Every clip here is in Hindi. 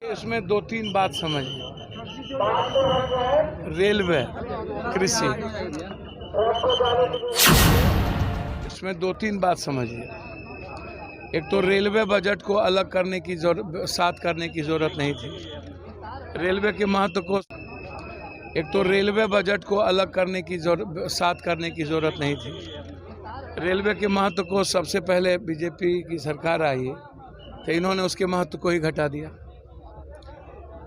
इसमें दो तीन बात समझिए। रेलवे, कृषि, इसमें दो तीन बात समझिए। एक तो रेलवे बजट को अलग करने की साथ करने की जरूरत नहीं थी। रेलवे के महत्व को एक तो रेलवे बजट को अलग करने की साथ करने की जरूरत नहीं थी। रेलवे के महत्व को सबसे पहले बीजेपी की सरकार आई तो इन्होंने उसके महत्व को ही घटा दिया।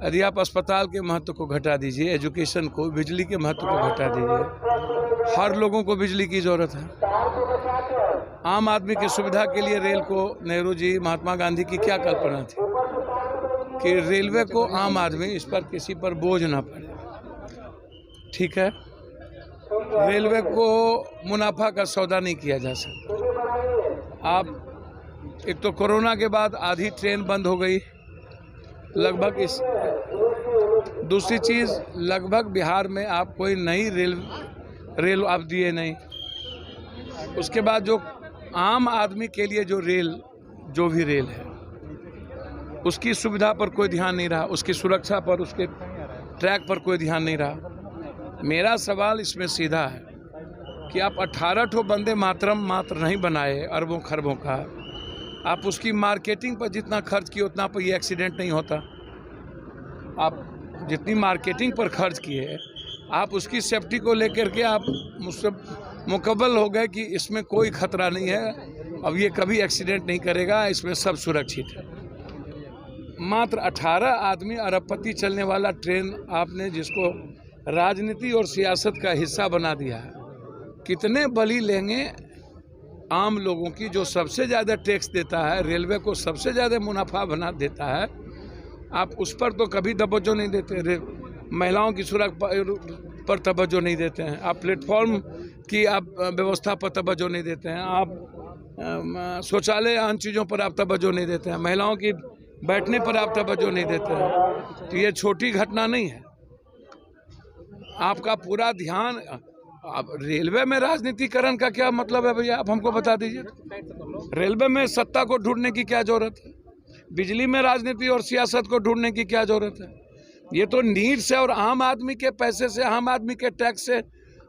यदि आप अस्पताल के महत्व को घटा दीजिए, एजुकेशन को, बिजली के महत्व को घटा दीजिए। हर लोगों को बिजली की ज़रूरत है। आम आदमी की सुविधा के लिए रेल को नेहरू जी, महात्मा गांधी की क्या कल्पना थी कि रेलवे को आम आदमी इस पर किसी पर बोझ ना पड़े। ठीक है, रेलवे को मुनाफा का सौदा नहीं किया जा सकता। आप एक तो कोरोना के बाद आधी ट्रेन बंद हो गई लगभग। इस दूसरी चीज़, लगभग बिहार में आप कोई नई रेल आप दिए नहीं। उसके बाद जो आम आदमी के लिए जो भी रेल है, उसकी सुविधा पर कोई ध्यान नहीं रहा, उसकी सुरक्षा पर, उसके ट्रैक पर कोई ध्यान नहीं रहा। मेरा सवाल इसमें सीधा है कि आप 18 ठो वंदे मातरम नहीं बनाए अरबों खरबों का। आप उसकी मार्केटिंग पर जितना खर्च किए उतना पर ये एक्सीडेंट नहीं होता। आप जितनी मार्केटिंग पर खर्च किए, आप उसकी सेफ्टी को लेकर के आप मुझसे मुकब्बल हो गए कि इसमें कोई खतरा नहीं है, अब ये कभी एक्सीडेंट नहीं करेगा, इसमें सब सुरक्षित है। मात्र 18 आदमी अरबपति चलने वाला ट्रेन आपने जिसको राजनीति और सियासत का हिस्सा बना दिया है। कितने बलि लेंगे आम लोगों की, जो सबसे ज़्यादा टैक्स देता है, रेलवे को सबसे ज़्यादा मुनाफा बना देता है। आप उस पर तो कभी तवज्जो नहीं देते। महिलाओं की सुरक्षा पर तवज्जो नहीं देते हैं। आप प्लेटफॉर्म की आप व्यवस्था पर तवज्जो नहीं देते हैं। आप शौचालय, अन्य चीज़ों पर आप तवज्जो नहीं देते हैं। महिलाओं की बैठने पर आप तवज्जो नहीं देते हैं। तो ये छोटी घटना नहीं है। आपका पूरा ध्यान, अब रेलवे में राजनीतिकरण का क्या मतलब है भैया, आप हमको बता दीजिए। रेलवे में सत्ता को ढूंढने की क्या जरूरत है? बिजली में राजनीति और सियासत को ढूंढने की क्या जरूरत है? ये तो नीड से और आम आदमी के पैसे से, आम आदमी के टैक्स से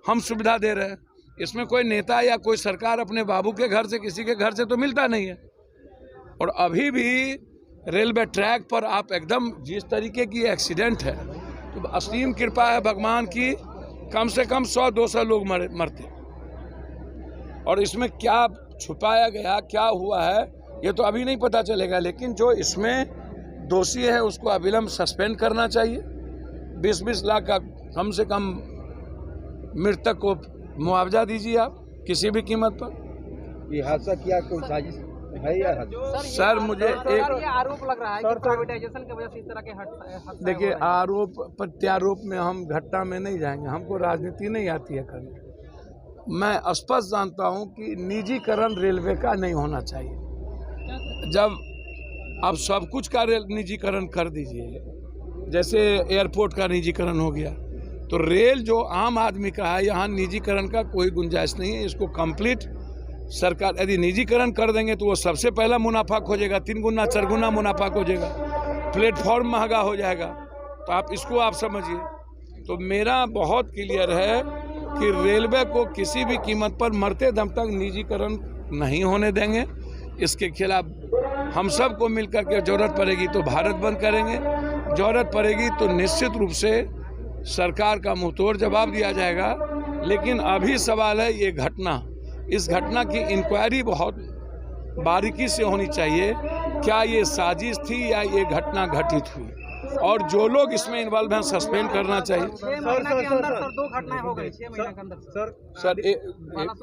हम सुविधा दे रहे हैं। इसमें कोई नेता या कोई सरकार अपने बाबू के घर से, किसी के घर से तो मिलता नहीं है। और अभी भी रेलवे ट्रैक पर आप एकदम जिस तरीके की एक्सीडेंट है, तो असीम कृपा है भगवान की, कम से कम 100-200 लोग मरते। और इसमें क्या छुपाया गया, क्या हुआ है, ये तो अभी नहीं पता चलेगा। लेकिन जो इसमें दोषी है उसको अविलंब सस्पेंड करना चाहिए। 20-20 लाख का कम से कम मृतक को मुआवजा दीजिए आप किसी भी कीमत पर। ये हादसा क्या कोई साजिश है या? सर मुझे एक आरोप लग रहा है कि प्राइवेटाइजेशन की वजह से इस तरह के देखिए, आरोप प्रत्यारोप में हम घटना में नहीं जाएंगे। हमको राजनीति नहीं आती है करने। मैं स्पष्ट जानता हूं कि निजीकरण रेलवे का नहीं होना चाहिए। जब आप सब कुछ का निजीकरण कर दीजिए, जैसे एयरपोर्ट का निजीकरण हो गया, तो रेल जो आम आदमी का है, यहाँ निजीकरण का कोई गुंजाइश नहीं है। इसको कंप्लीट सरकार यदि निजीकरण कर देंगे तो वो सबसे पहला मुनाफा खोजेगा, 3 गुना 4 गुना मुनाफा खोजेगा। प्लेटफॉर्म महंगा हो जाएगा। तो आप इसको आप समझिए। तो मेरा बहुत क्लियर है कि रेलवे को किसी भी कीमत पर मरते दम तक निजीकरण नहीं होने देंगे। इसके खिलाफ हम सबको मिलकर के जरूरत पड़ेगी तो भारत बंद करेंगे, जरूरत पड़ेगी तो निश्चित रूप से सरकार का मुंहतोड़ जवाब दिया जाएगा। लेकिन अभी सवाल है ये घटना, इस घटना की इंक्वायरी बहुत बारीकी से होनी चाहिए। क्या ये साजिश थी या ये घटना घटित हुई, और जो लोग इसमें इन्वॉल्व हैं सस्पेंड करना चाहिए। सर 2 घटनाएं हो गई 6 महीने के अंदर। सर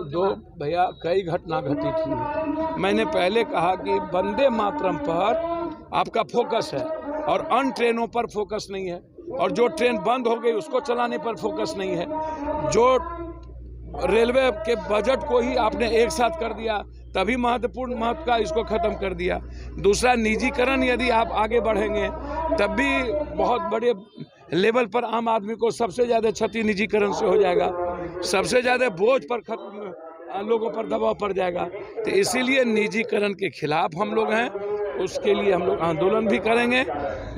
दो भैया, कई घटना घटित हुई। मैंने पहले कहा कि वंदे मातरम पर आपका फोकस है और अन्य ट्रेनों पर फोकस नहीं है, और जो ट्रेन बंद हो गई उसको चलाने पर फोकस नहीं है। जो रेलवे के बजट को ही आपने एक साथ कर दिया, तभी महत्व का इसको ख़त्म कर दिया। दूसरा, निजीकरण यदि आप आगे बढ़ेंगे तब भी बहुत बड़े लेवल पर आम आदमी को सबसे ज़्यादा क्षति निजीकरण से हो जाएगा, सबसे ज़्यादा बोझ पर लोगों पर दबाव पड़ जाएगा। तो इसीलिए निजीकरण के खिलाफ हम लोग हैं। उसके लिए हम लोग आंदोलन भी करेंगे,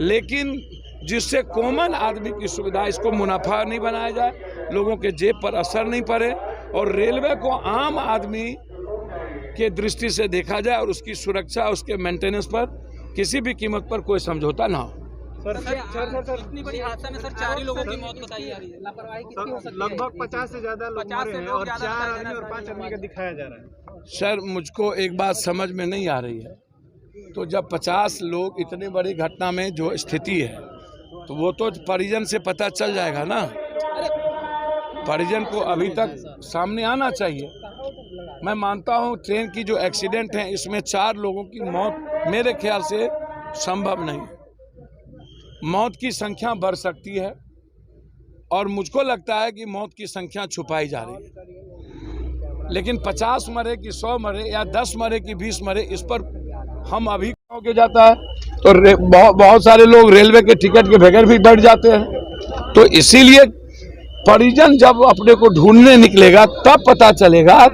लेकिन जिससे कॉमन आदमी की सुविधा, इसको मुनाफा नहीं बनाया जाए, लोगों के जेब पर असर नहीं पड़े और रेलवे को आम आदमी के दृष्टि से देखा जाए और उसकी सुरक्षा, उसके मेंटेनेंस पर किसी भी कीमत पर कोई समझौता ना हो। सर इतनी बड़ी हादसा में सर 4 ही लोगों की मौत बताई जा रही है, लापरवाही कितनी हो सकती है? लगभग 50 से ज्यादा लोग 50 मरे से हैं लोग और ज्यादा 4 बताया आदमी और जा रहा 5 है। आदमी का दिखाया जा रहा है। सर, मुझको एक बात समझ में नहीं आ रही है, तो जब 50 लोग इतनी बड़ी घटना में जो स्थिति है, तो वो तो परिजन से पता चल जाएगा ना, परिजन को अभी तक सामने आना चाहिए। मैं मानता हूँ ट्रेन की जो एक्सीडेंट है, इसमें 4 लोगों की मौत मेरे ख्याल से संभव नहीं है। मौत की संख्या बढ़ सकती है और मुझको लगता है कि मौत की संख्या छुपाई जा रही है, लेकिन 50 मरे कि 100 मरे या 10 मरे कि 20 मरे, इस पर हम अभी के जाता है तो बहुत सारे लोग रेलवे के टिकट के बगैर भी बैठ जाते हैं। तो इसीलिए परिजन जब अपने को ढूंढने निकलेगा तब पता चलेगा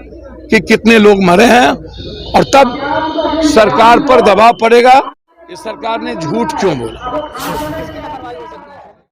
कि कितने लोग मरे हैं और तब सरकार पर दबाव पड़ेगा कि सरकार ने झूठ क्यों बोला।